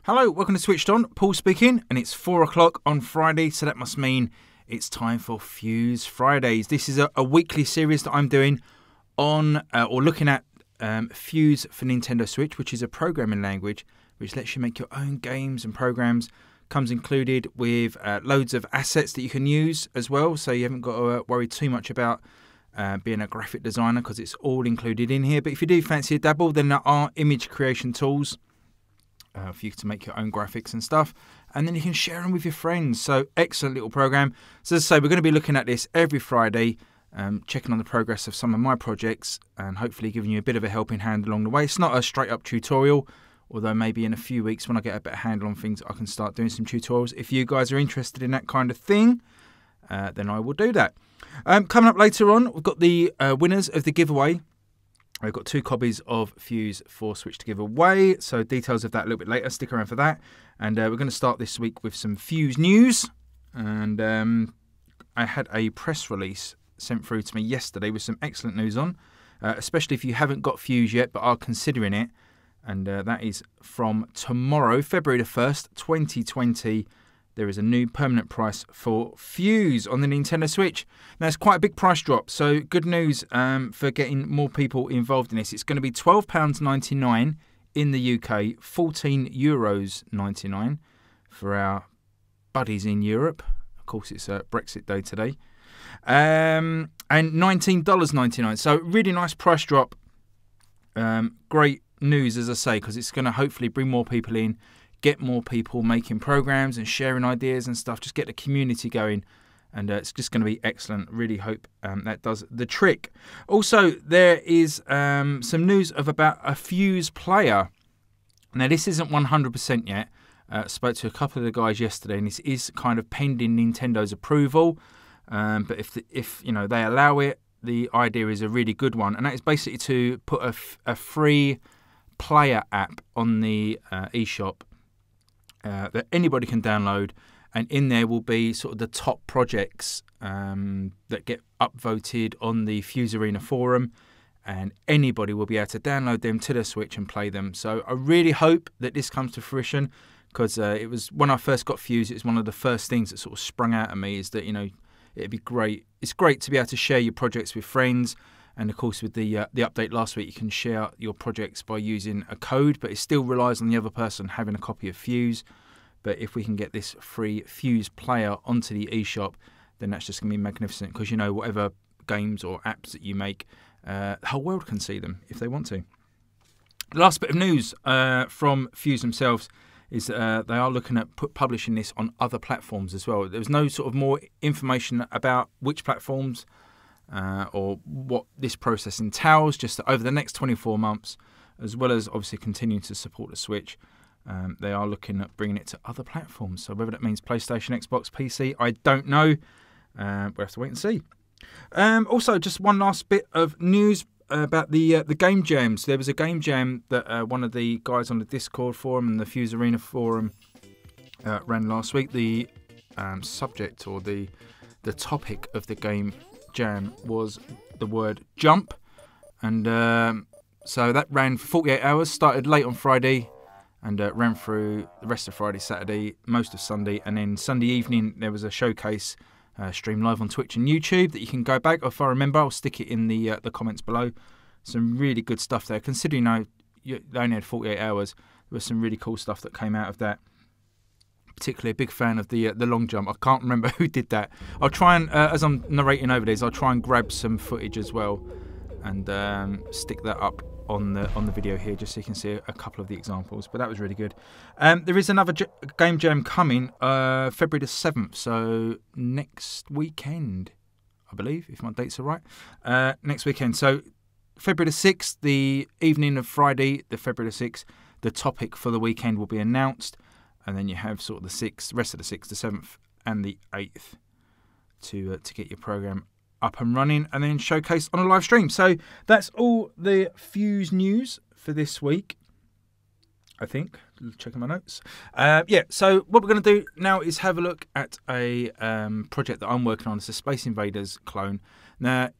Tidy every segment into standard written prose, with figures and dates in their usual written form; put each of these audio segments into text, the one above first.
Hello, welcome to Switched On. Paul speaking, and it's 4 o'clock on Friday, so that must mean it's time for Fuze Fridays. This is a weekly series that I'm doing on or looking at Fuze4 Nintendo Switch, which is a programming language which lets you make your own games and programs. Comes included with loads of assets that you can use as well, so you haven't got to worry too much about being a graphic designer because it's all included in here. But if you do fancy a dabble, then there are image creation tools for you to make your own graphics and stuff, and then you can share them with your friends. So excellent little program. So as I say, we're going to be looking at this every Friday, checking on the progress of some of my projects and hopefully giving you a bit of a helping hand along the way. It's not a straight up tutorial, although maybe in a few weeks when I get a better handle on things I can start doing some tutorials. If you guys are interested in that kind of thing, then I will do that. Coming up later on, we've got the winners of the giveaway. I've got 2 copies of Fuze4 Switch to give away, so details of that a little bit later. Stick around for that. And we're going to start this week with some Fuze news. And I had a press release sent through to me yesterday with some excellent news on, especially if you haven't got Fuze yet but are considering it. And that is from tomorrow, February the 1st, 2020. There is a new permanent price for Fuze on the Nintendo Switch. Now, it's quite a big price drop, so good news for getting more people involved in this. It's going to be £12.99 in the UK, €14.99 for our buddies in Europe. Of course, it's Brexit Day today. And $19.99, so really nice price drop. Great news, as I say, because it's going to hopefully bring more people in, get more people making programs and sharing ideas and stuff, just get the community going, and it's just going to be excellent. Really hope that does the trick. Also, there is some news about a Fuze player. Now, this isn't 100% yet. Spoke to a couple of the guys yesterday, and this is kind of pending Nintendo's approval. But if you know they allow it, the idea is a really good one, and that is basically to put a free player app on the eShop that anybody can download, and in there will be sort of the top projects that get upvoted on the Fuze Arena forum, and anybody will be able to download them to their Switch and play them. So I really hope that this comes to fruition, because it was when I first got Fuze, it was one of the first things that sort of sprung out at me, is that, you know, it'd be great. It's great to be able to share your projects with friends. And of course, with the update last week, you can share your projects by using a code, but it still relies on the other person having a copy of Fuze. But if we can get this free Fuze player onto the eShop, then that's just going to be magnificent, because, you know, whatever games or apps that you make, the whole world can see them if they want to. The last bit of news from Fuze themselves is they are looking at publishing this on other platforms as well. There's no sort of more information about which platforms or what this process entails, just that over the next 24 months, as well as obviously continuing to support the Switch, they are looking at bringing it to other platforms. So whether that means PlayStation, Xbox, PC, I don't know. We'll have to wait and see. Also, just one last bit of news about the game jams. There was a game jam that one of the guys on the Discord forum and the Fuze Arena forum ran last week. The subject or the topic of the game jam was the word jump, and so that ran for 48 hours, started late on Friday and ran through the rest of Friday, Saturday, most of Sunday, and then Sunday evening there was a showcase streamed live on Twitch and YouTube that you can go back. If I remember, I'll stick it in the comments below. Some really good stuff there, considering they only had 48 hours. There was some really cool stuff that came out of that. Particularly a big fan of the long jump. I can't remember who did that. I'll try and, as I'm narrating over this, I'll try and grab some footage as well and stick that up on the video here, just so you can see a couple of the examples. But that was really good. There is another game jam coming February the 7th, so next weekend, I believe, if my dates are right. Next weekend. So February the 6th, the evening of Friday, the February the 6th, the topic for the weekend will be announced. And then you have sort of the rest of the 6th, the 7th, and the 8th to get your program up and running, and then showcased on a live stream. So that's all the Fuze news for this week, I think. Checking my notes. Yeah, so what we're going to do now is have a look at a project that I'm working on. It's a Space Invaders clone. Now,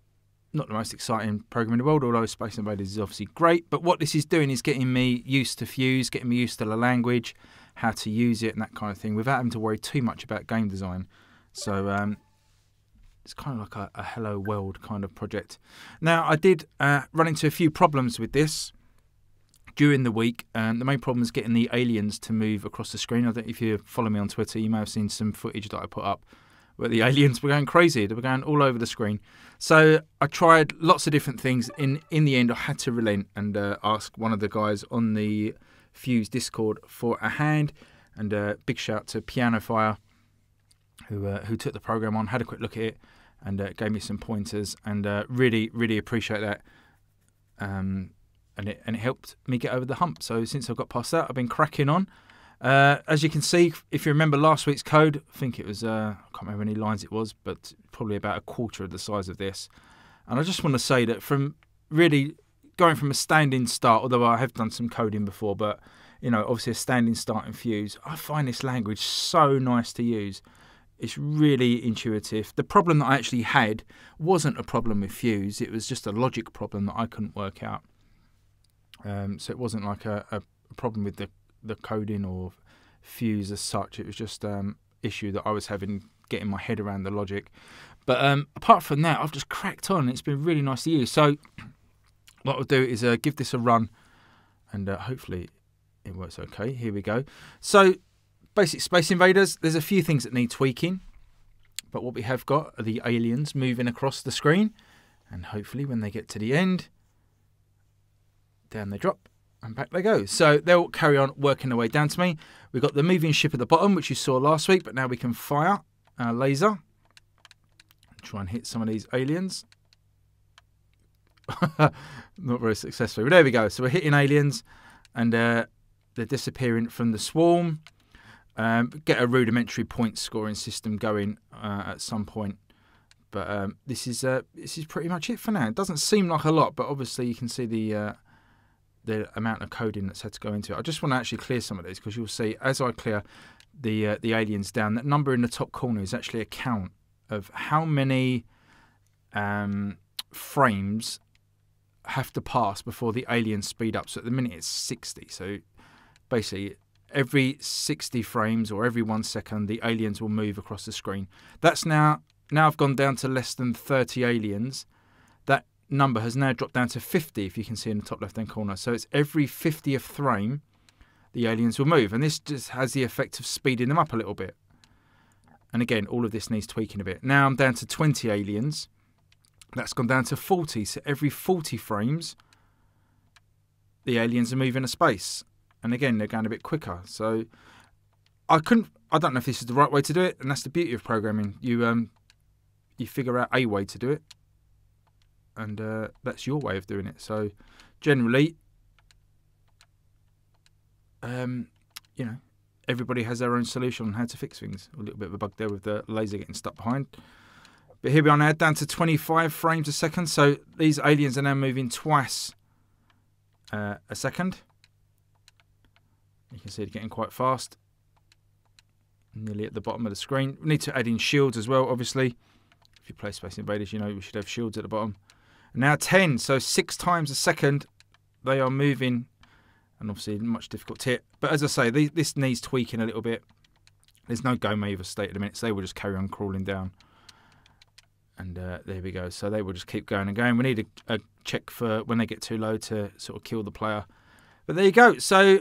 not the most exciting program in the world, although Space Invaders is obviously great. But what this is doing is getting me used to Fuze, getting me used to the language, how to use it and that kind of thing, without having to worry too much about game design. So it's kind of like a hello world kind of project. Now, I did run into a few problems with this during the week. The main problem is getting the aliens to move across the screen. I think if you follow me on Twitter, you may have seen some footage that I put up where the aliens were going crazy. They were going all over the screen. So I tried lots of different things. In the end, I had to relent and ask one of the guys on the Fuze Discord for a hand. And big shout to Piano Fire, who took the program on, had a quick look at it, and gave me some pointers. And really, really appreciate that. And it helped me get over the hump. So since I've got past that, I've been cracking on. As you can see, if you remember last week's code, I think it was, I can't remember how many lines it was, but probably about a quarter of the size of this. And I just want to say that from really going from a standing start, although I have done some coding before, but, you know, obviously a standing start in Fuze, I find this language so nice to use. It's really intuitive. The problem that I actually had wasn't a problem with Fuze. It was just a logic problem that I couldn't work out. So it wasn't like a problem with the coding or Fuze as such. It was just issue that I was having getting my head around the logic. But apart from that, I've just cracked on. It's been really nice to use. So what I'll do is give this a run, and hopefully it works okay. Here we go. So basic Space Invaders. There's a few things that need tweaking, but what we have got are the aliens moving across the screen, and hopefully when they get to the end, down they drop. And back they go. So they'll carry on working their way down to me. We've got the moving ship at the bottom, which you saw last week, but now we can fire our laser. Try and hit some of these aliens. Not very successfully, but there we go. So we're hitting aliens, and they're disappearing from the swarm. Get a rudimentary point scoring system going at some point. But this is pretty much it for now. It doesn't seem like a lot, but obviously you can see the amount of coding that's had to go into it. I just want to actually clear some of these, because you'll see as I clear the aliens down, that number in the top corner is actually a count of how many frames have to pass before the aliens speed up. So at the minute it's 60. So basically every 60 frames or every 1 second, the aliens will move across the screen. That's now I've gone down to less than 30 aliens. That number has now dropped down to 50, if you can see in the top left hand corner. So it's every 50th frame the aliens will move, and this just has the effect of speeding them up a little bit. And again, all of this needs tweaking a bit. Now I'm down to 20 aliens. That's gone down to 40. So every 40 frames the aliens are moving a space, and again they're going a bit quicker. So I don't know if this is the right way to do it, and that's the beauty of programming. You figure out a way to do it, and that's your way of doing it. So generally, you know, everybody has their own solution on how to fix things. A little bit of a bug there with the laser getting stuck behind. But here we are now, down to 25 frames a second. So these aliens are now moving twice a second. You can see it getting quite fast. Nearly at the bottom of the screen. We need to add in shields as well, obviously. If you play Space Invaders, you know we should have shields at the bottom. And now 10, so 6 times a second they are moving. And obviously much difficult to hit. But as I say, this needs tweaking a little bit. There's no go Maver state at the minute, so they will just carry on crawling down. And there we go. So they will just keep going and going. We need a check for when they get too low to sort of kill the player. But there you go. So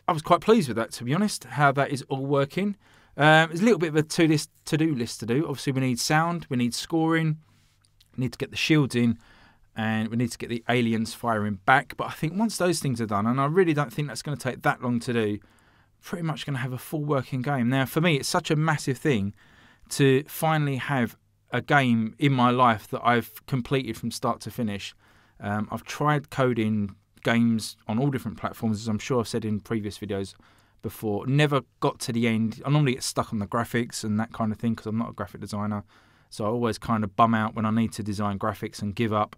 I was quite pleased with that, to be honest, how that is all working. There's a little bit of a to-do list to do. Obviously, we need sound, we need scoring, we need to get the shields in, and we need to get the aliens firing back. But I think once those things are done, and I really don't think that's going to take that long to do, pretty much going to have a full working game. Now, for me, it's such a massive thing to finally have a game in my life that I've completed from start to finish. I've tried coding games on all different platforms, as I'm sure I've said in previous videos before. Never got to the end. I normally get stuck on the graphics and that kind of thing because I'm not a graphic designer. So I always kind of bum out when I need to design graphics and give up.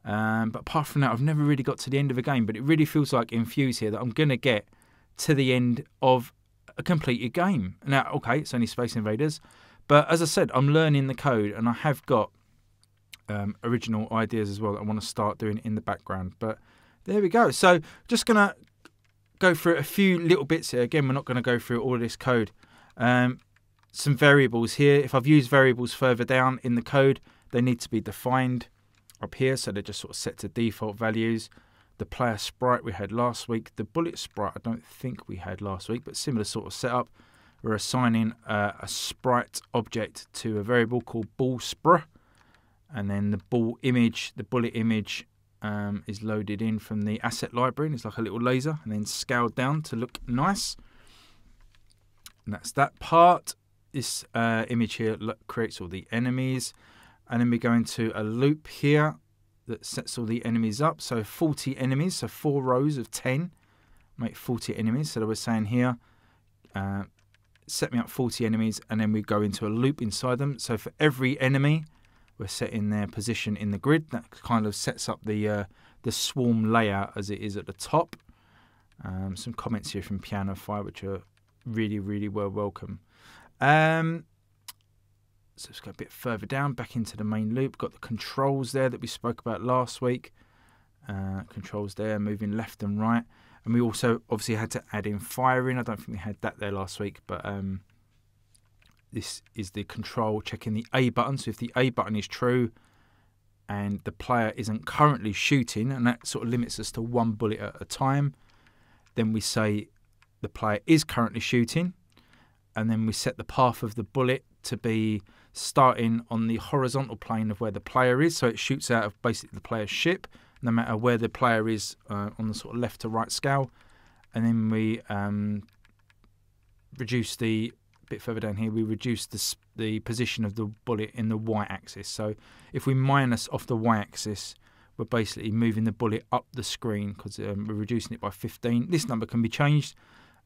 But apart from that, I've never really got to the end of a game. But it really feels like in Fuze here that I'm going to get to the end of a completed game. Now, okay, it's only Space Invaders. But as I said, I'm learning the code, and I have got original ideas as well that I want to start doing in the background. But there we go. So just going to go through a few little bits here. Again, we're not going to go through all of this code. Some variables here. If I've used variables further down in the code, they need to be defined up here. So they're just sort of set to default values. The player sprite we had last week. The bullet sprite I don't think we had last week, but similar sort of setup. We're assigning a sprite object to a variable called ball_spr. And then the ball image, the bullet image is loaded in from the asset library. And it's like a little laser and then scaled down to look nice. And that's that part. This image here creates all the enemies. And then we go into a loop here that sets all the enemies up. So 40 enemies, so 4 rows of 10 make 40 enemies. So we're saying here, set me up 40 enemies, and then we go into a loop inside them. So for every enemy, we're setting their position in the grid. That kind of sets up the swarm layout as it is at the top. Some comments here from Piano Fire, which are really, really well welcome. So let's go a bit further down, back into the main loop. Got the controls there that we spoke about last week. Controls there, moving left and right. And we also obviously had to add in firing. I don't think we had that there last week, but this is the control checking the A button. So if the A button is true and the player isn't currently shooting, and that sort of limits us to 1 bullet at a time, then we say the player is currently shooting, and then we set the path of the bullet to be starting on the horizontal plane of where the player is. So it shoots out of basically the player's ship, no matter where the player is on the sort of left to right scale. And then we reduce the bit further down here, we reduce the position of the bullet in the y-axis. So if we minus off the y-axis, we're basically moving the bullet up the screen because we're reducing it by 15. This number can be changed.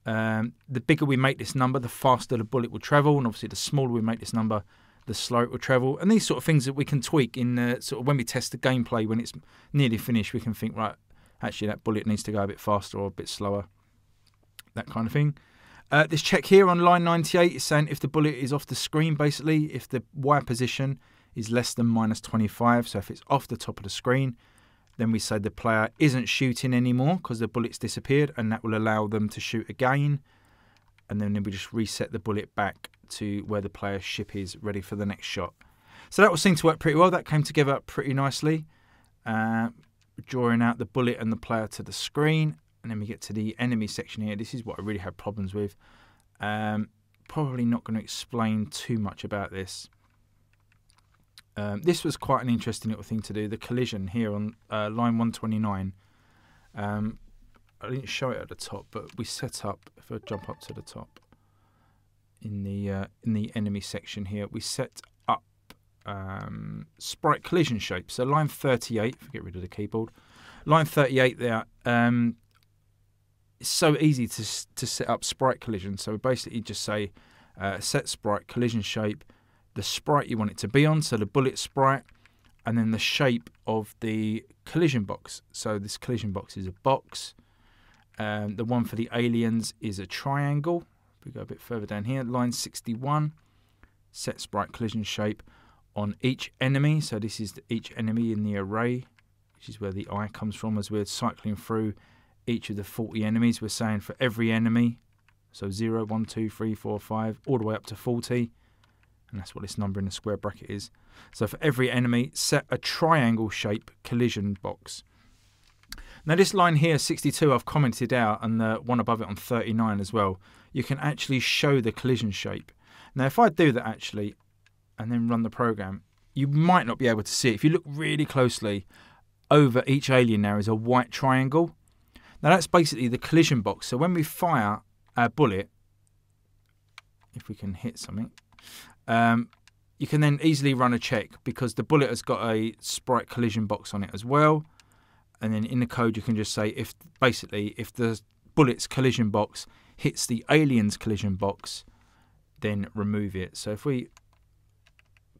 The bigger we make this number, the faster the bullet will travel, and obviously the smaller we make this number, the slower it will travel. And these sort of things that we can tweak in sort of when we test the gameplay, when it's nearly finished, we can think, right, actually that bullet needs to go a bit faster or a bit slower, that kind of thing. This check here on line 98 is saying if the bullet is off the screen, basically, if the Y position is less than -25, so if it's off the top of the screen, then we say the player isn't shooting anymore because the bullet's disappeared, and that will allow them to shoot again. And then we just reset the bullet back to where the player's ship is ready for the next shot. So that will seem to work pretty well. That came together pretty nicely. Drawing out the bullet and the player to the screen. And then we get to the enemy section here. This is what I really had problems with. Probably not going to explain too much about this. This was quite an interesting little thing to do. The collision here on line 129. I didn't show it at the top, but we set up, if I jump up to the top, in the enemy section here, we set up sprite collision shape. So line 38, if I get rid of the keyboard, line 38 there, it's so easy to set up sprite collision. So we basically just say set sprite collision shape, the sprite you want it to be on, so the bullet sprite, and then the shape of the collision box. So this collision box is a box. The one for the aliens is a triangle. If we go a bit further down here, line 61, set sprite collision shape on each enemy. So this is each enemy in the array, which is where the eye comes from as we're cycling through each of the 40 enemies. We're saying for every enemy, so 0, 1, 2, 3, 4, 5, all the way up to 40. And that's what this number in the square bracket is. So for every enemy, set a triangle shape collision box. Now this line here, 62, I've commented out, and the one above it on 39 as well. You can actually show the collision shape. Now if I do that actually, and then run the program, you might not be able to see it. If you look really closely, over each alien now is a white triangle. Now that's basically the collision box. So when we fire a bullet, if we can hit something, you can then easily run a check because the bullet has got a sprite collision box on it as well. And then in the code, you can just say if the bullet's collision box hits the alien's collision box, then remove it. So if we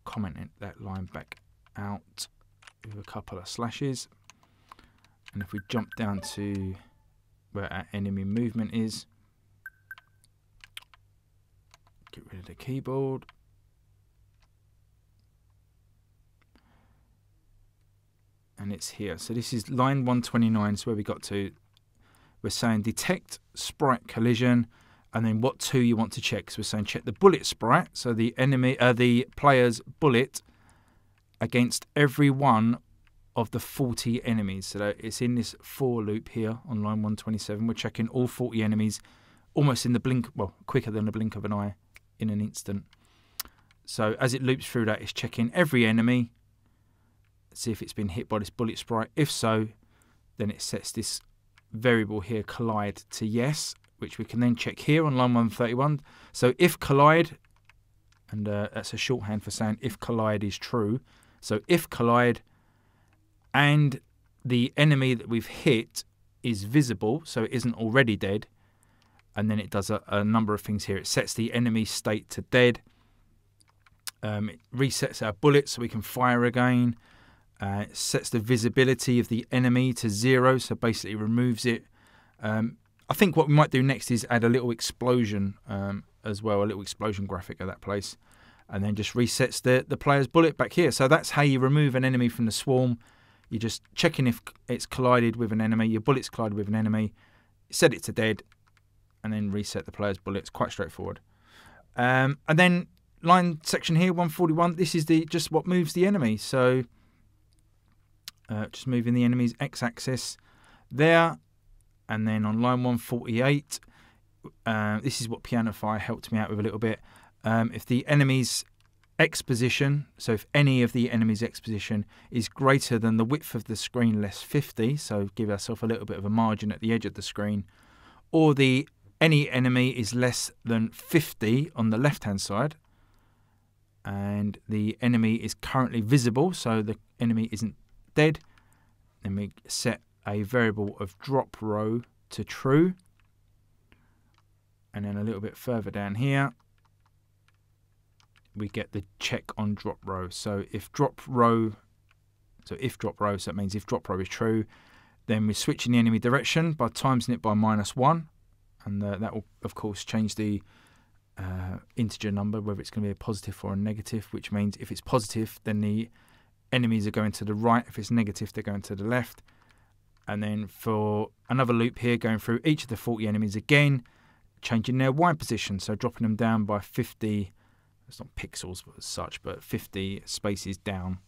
comment that line back out with a couple of slashes, and if we jump down to where our enemy movement is, get rid of the keyboard. and it's here. So this is line 129. So where we got to, we're saying detect sprite collision, and then what two you want to check. So we're saying check the bullet sprite, so the the player's bullet against every one of the 40 enemies. So it's in this for loop here on line 127. We're checking all 40 enemies almost in the blink, well, quicker than the blink of an eye, in an instant. So as it loops through that, it's checking every enemy, see if it's been hit by this bullet sprite. If so, then it sets this variable here, collide, to yes, which we can then check here on line 131. So if collide, and that's a shorthand for saying if collide is true. So if collide and the enemy that we've hit is visible, so it isn't already dead, and then it does a number of things here. It sets the enemy state to dead. It resets our bullet so we can fire again. It sets the visibility of the enemy to 0, so basically removes it. I think what we might do next is add a little explosion as well, a little explosion graphic at that place, and then just resets the player's bullet back here. So that's how you remove an enemy from the swarm. You're just checking if it's collided with an enemy, your bullet's collided with an enemy, set it to dead, and then reset the player's bullets. Quite straightforward. And then line section here, 141, this is just what moves the enemy. So just moving the enemy's x-axis there. And then on line 148, this is what Pianify helped me out with a little bit. If the enemy's X position, so if any of the enemy's X position is greater than the width of the screen less 50, so give ourselves a little bit of a margin at the edge of the screen, or any enemy is less than 50 on the left-hand side, and the enemy is currently visible, so the enemy isn't dead, then we set a variable of drop row to true. And then a little bit further down here, we get the check on drop row. So if drop row, so that means if drop row is true, then we're switching the enemy direction by timesing it by -1. And that will, of course, change the integer number, whether it's going to be a positive or a negative, which means if it's positive, then the enemies are going to the right. If it's negative, they're going to the left. And then for another loop here, going through each of the 40 enemies again, changing their Y position, so dropping them down by 50, it's not pixels as such, but 50 spaces down.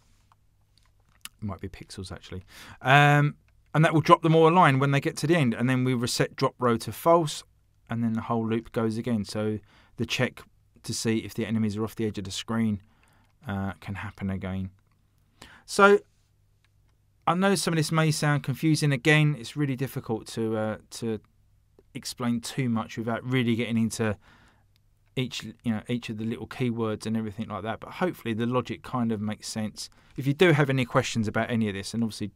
It might be pixels actually. And that will drop them all a line when they get to the end. And then we reset drop row to false, and then the whole loop goes again. So the check to see if the enemies are off the edge of the screen can happen again. So I know some of this may sound confusing. Again, it's really difficult to explain too much without really getting into each of the little keywords and everything like that. But hopefully the logic kind of makes sense. If you do have any questions about any of this, and obviously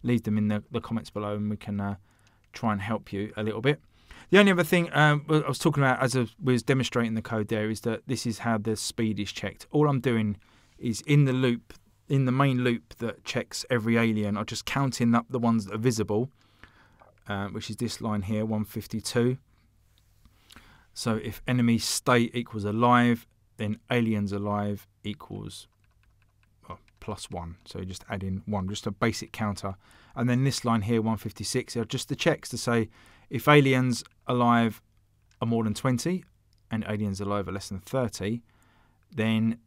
leave them in the comments below, and we can try and help you a little bit. The only other thing I was talking about as I was demonstrating the code there is that this is how the speed is checked. All I'm doing is in the loop, in the main loop that checks every alien, I'm just counting up the ones that are visible, which is this line here, 152. So if enemy state equals alive, then aliens alive equals +1. So you just add in 1, just a basic counter. And then this line here, 156, are just the checks to say if aliens alive are more than 20 and aliens alive are less than 30, then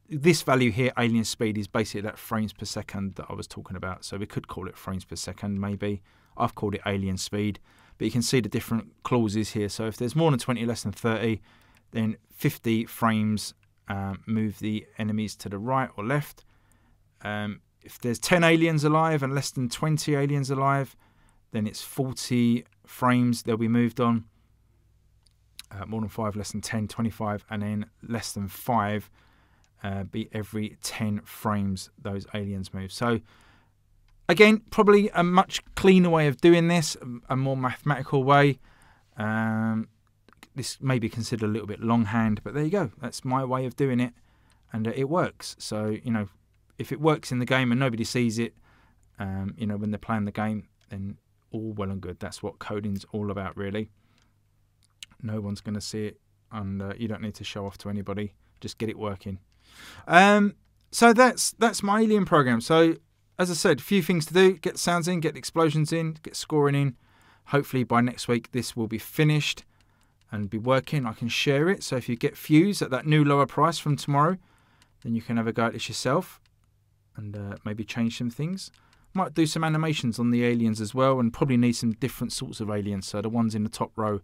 this value here, alien speed, is basically that frames per second that I was talking about. So we could call it frames per second maybe. I've called it alien speed. But you can see the different clauses here. So if there's more than 20, less than 30, then 50 frames move the enemies to the right or left. If there's 10 aliens alive and less than 20 aliens alive, then it's 40 frames they'll be moved on. More than 5, less than 10, 25, and then less than 5 be every 10 frames those aliens move. So again, probably a much cleaner way of doing this, a more mathematical way. This may be considered a little bit longhand, but there you go. That's my way of doing it, and it works. So, if it works in the game and nobody sees it, when they're playing the game, then all well and good. That's what coding's all about, really. No one's going to see it, and you don't need to show off to anybody. Just get it working. So that's my alien program. So as I said, a few things to do. Get the sounds in, get the explosions in, get scoring in. Hopefully by next week this will be finished and be working. I can share it. So if you get Fuze at that new lower price from tomorrow, then you can have a go at this yourself and maybe change some things. Might do some animations on the aliens as well, and probably need some different sorts of aliens. So the ones in the top row,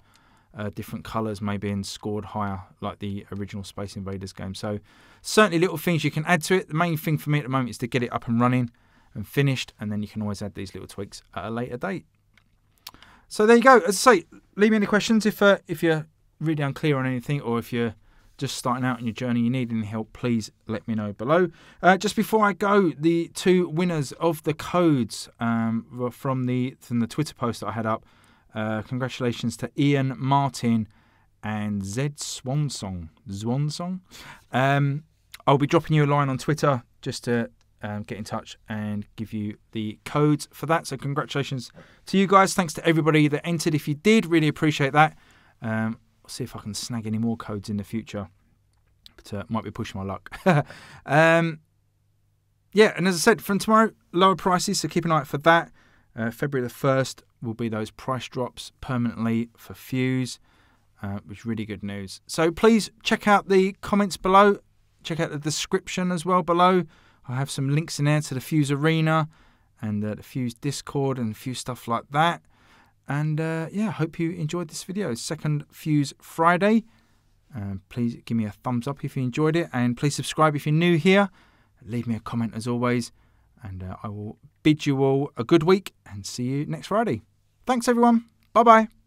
different colours maybe, and scored higher like the original Space Invaders game. So certainly little things you can add to it. The main thing for me at the moment is to get it up and running and finished, and then you can always add these little tweaks at a later date. So there you go. As I say, leave me any questions if you're really unclear on anything, or if you're just starting out on your journey, you need any help, please let me know below. Just before I go, the 2 winners of the codes from the Twitter post that I had up, congratulations to Ian Martin and Zed Swansong. I'll be dropping you a line on Twitter just to get in touch and give you the codes for that. So congratulations to you guys. Thanks to everybody that entered. If you did, really appreciate that. I'll see if I can snag any more codes in the future, but might be pushing my luck. Yeah, and as I said, from tomorrow, lower prices, so keep an eye out for that. February the 1st will be those price drops permanently for Fuze, which is really good news. So please check out the comments below. Check out the description as well below. I have some links in there to the Fuze Arena and the Fuze Discord and a few stuff like that. And yeah, I hope you enjoyed this video. Second Fuze Friday. Please give me a thumbs up if you enjoyed it, and please subscribe if you're new here. Leave me a comment as always, and I will bid you all a good week and see you next Friday. Thanks everyone. Bye bye.